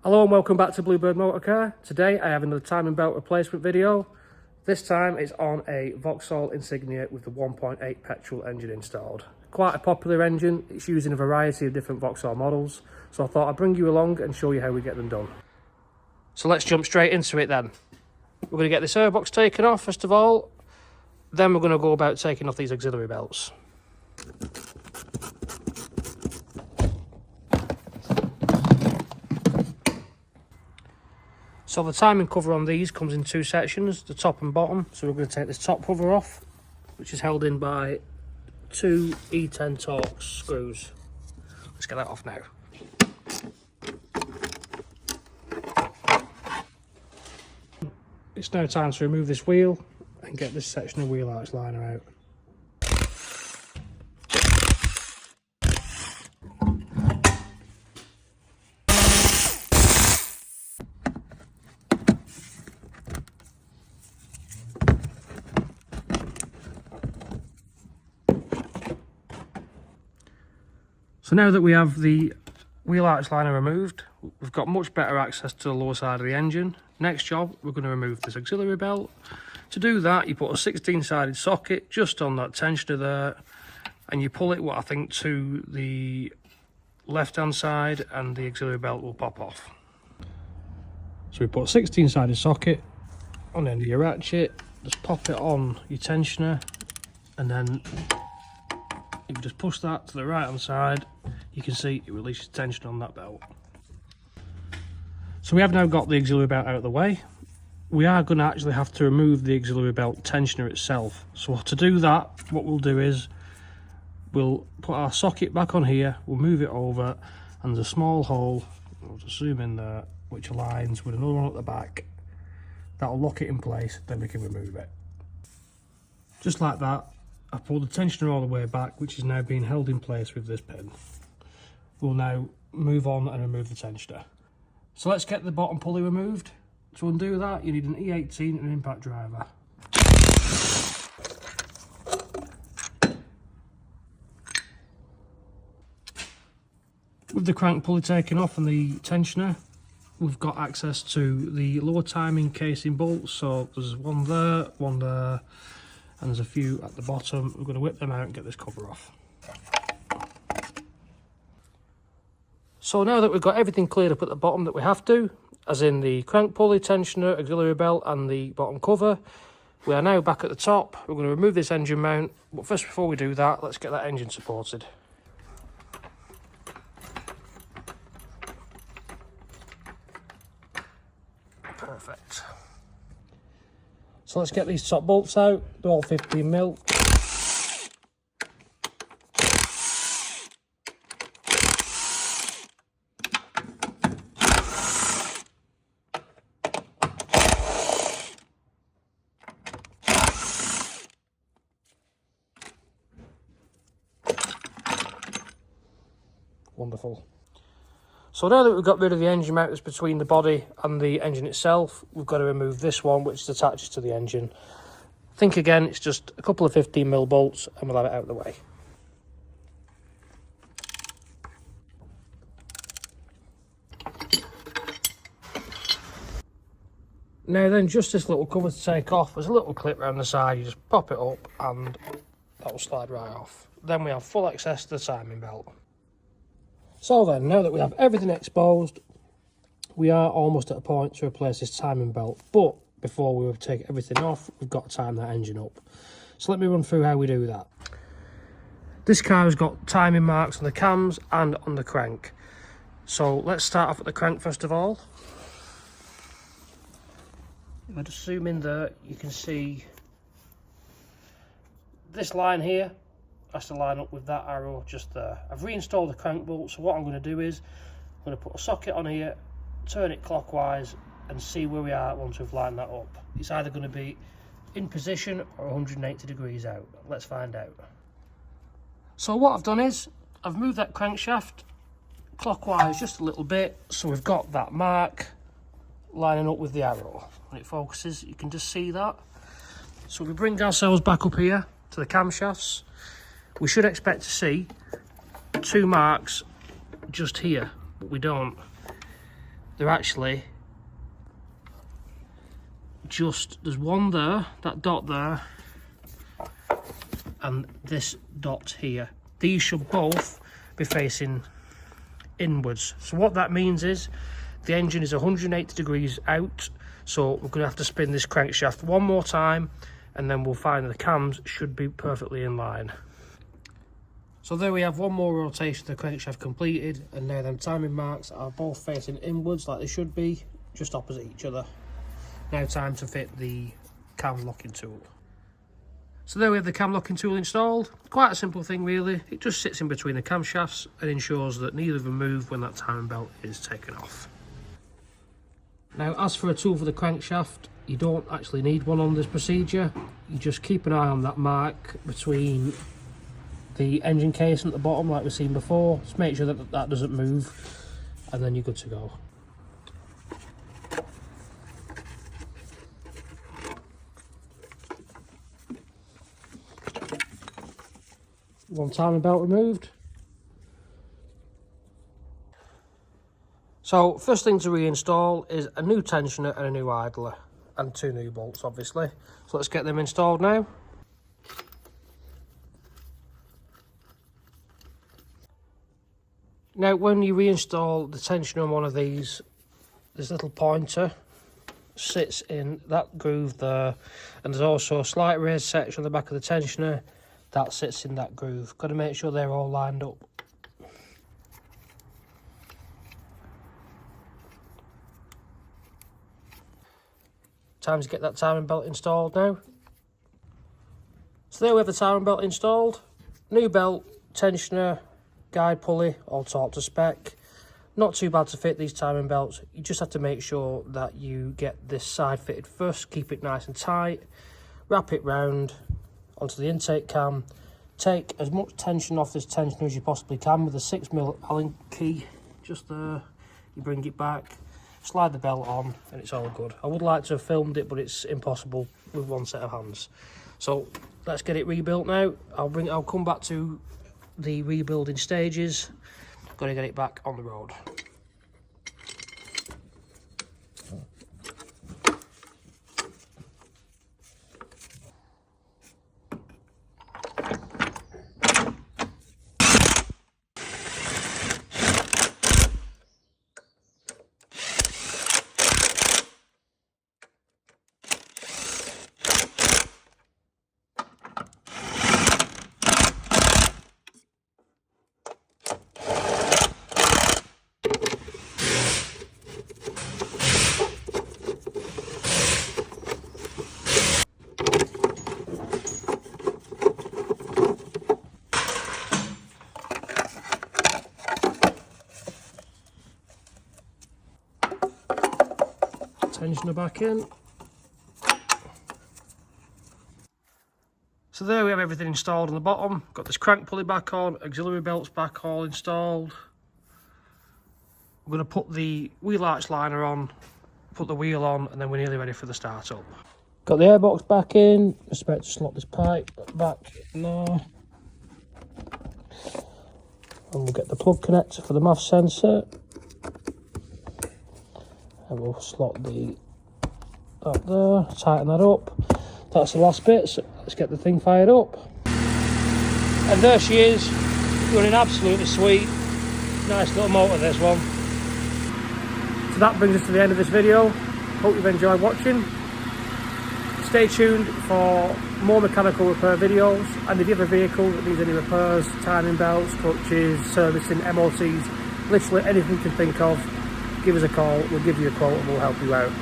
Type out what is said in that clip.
Hello and welcome back to Bluebird Motorcar. Today I have another timing belt replacement video. This time it's on a Vauxhall Insignia with the 1.8 petrol engine installed. Quite a popular engine, it's used in a variety of different Vauxhall models, so I thought I'd bring you along and show you how we get them done. So let's jump straight into it then. We're going to get this airbox taken off first of all, then we're going to go about taking off these auxiliary belts. So the timing cover on these comes in two sections, the top and bottom. So we're going to take this top cover off, which is held in by two E10 Torx screws. Let's get that off now. It's now time to remove this wheel and get this section of wheel arch liner out. So now that we have the wheel arch liner removed, we've got much better access to the lower side of the engine. Next job, we're going to remove this auxiliary belt. To do that, you put a 16-sided socket just on that tensioner there, and you pull it, what I think, to the left-hand side, and the auxiliary belt will pop off. So we put a 16-sided socket on the end of your ratchet, just pop it on your tensioner, and then if you just push that to the right hand side, you can see it releases tension on that belt. So we have now got the auxiliary belt out of the way. We are going to actually have to remove the auxiliary belt tensioner itself. So to do that, what we'll do is we'll put our socket back on here, we'll move it over, and there's a small hole, we'll just zoom in there, which aligns with another one at the back. That'll lock it in place, then we can remove it. Just like that. I pulled the tensioner all the way back, which is now being held in place with this pin. We'll now move on and remove the tensioner. So let's get the bottom pulley removed. To undo that, you need an E18 and an impact driver. With the crank pulley taken off and the tensioner, we've got access to the lower timing casing bolts. So there's one there, and there's a few at the bottom. We're going to whip them out and get this cover off. So now that we've got everything cleared up at the bottom that we have to, as in the crank pulley, tensioner, auxiliary belt and the bottom cover, we are now back at the top. We're going to remove this engine mount, but first before we do that, let's get that engine supported. Perfect. So let's get these top bolts out, they're all 15mm. Wonderful. So now that we've got rid of the engine mount that's between the body and the engine itself, we've got to remove this one which attaches to the engine. Think again, it's just a couple of 15mm bolts and we'll have it out of the way. Now then, just this little cover to take off. There's a little clip around the side, you just pop it up and that will slide right off. Then we have full access to the timing belt. So then, now that we have everything exposed, we are almost at a point to replace this timing belt. But before we take everything off, we've got to time that engine up. So let me run through how we do that. This car has got timing marks on the cams and on the crank. So let's start off at the crank first of all. If I just zoom in there, you can see this line here has to line up with that arrow just there. I've reinstalled the crank bolt, so what I'm going to do is I'm going to put a socket on here, turn it clockwise and see where we are once we've lined that up. It's either going to be in position or 180 degrees out. Let's find out. So what I've done is I've moved that crankshaft clockwise just a little bit, so we've got that mark lining up with the arrow. When it focuses, you can just see that. So we bring ourselves back up here to the camshafts. We should expect to see two marks just here, but we don't. they're actually just, there's one there, that dot there, and this dot here. These should both be facing inwards. So what that means is the engine is 180 degrees out, so we're going to have to spin this crankshaft one more time, and then we'll find that the cams should be perfectly in line. So there we have one more rotation of the crankshaft completed, and now them timing marks are both facing inwards like they should be, just opposite each other. Now time to fit the cam locking tool. So there we have the cam locking tool installed. Quite a simple thing really. It just sits in between the camshafts and ensures that neither of them move when that timing belt is taken off. Now as for a tool for the crankshaft, you don't actually need one on this procedure. You just keep an eye on that mark between the engine casing at the bottom like we've seen before. Just make sure that that doesn't move, and then you're good to go. One timing belt removed. So first thing to reinstall is a new tensioner and a new idler, and 2 new bolts obviously. So let's get them installed now. Now when you reinstall the tensioner on one of these, this little pointer sits in that groove there, and there's also a slight raised section on the back of the tensioner that sits in that groove. Got to make sure they're all lined up. Time to get that timing belt installed now. So there we have the timing belt installed. New belt, tensioner, guide pulley, all torqued to spec. Not too bad to fit these timing belts. You just have to make sure that you get this side fitted first, keep it nice and tight, wrap it round onto the intake cam, take as much tension off this tensioner as you possibly can with a 6mm Allen key, just there. You bring it back, slide the belt on, and it's all good. I would like to have filmed it, but it's impossible with one set of hands. So let's get it rebuilt now. I'll come back to the rebuilding stages. Got to get it back on the road. Tensioner back in. So there we have everything installed on the bottom. Got this crank pulley back on, auxiliary belts back all installed. We're going to put the wheel arch liner on, put the wheel on, and then we're nearly ready for the start up. Got the airbox back in. Just about to slot this pipe back in there. And we'll get the plug connector for the MAF sensor. And we'll slot that there, tighten that up. That's the last bit, so let's get the thing fired up. And there she is, running absolutely sweet. Nice little motor, this one. So that brings us to the end of this video. Hope you've enjoyed watching. Stay tuned for more mechanical repair videos, and if you have a vehicle that needs any repairs, timing belts, clutches, servicing, MOTs, literally anything you can think of, give us a call, we'll give you a quote and we'll help you out.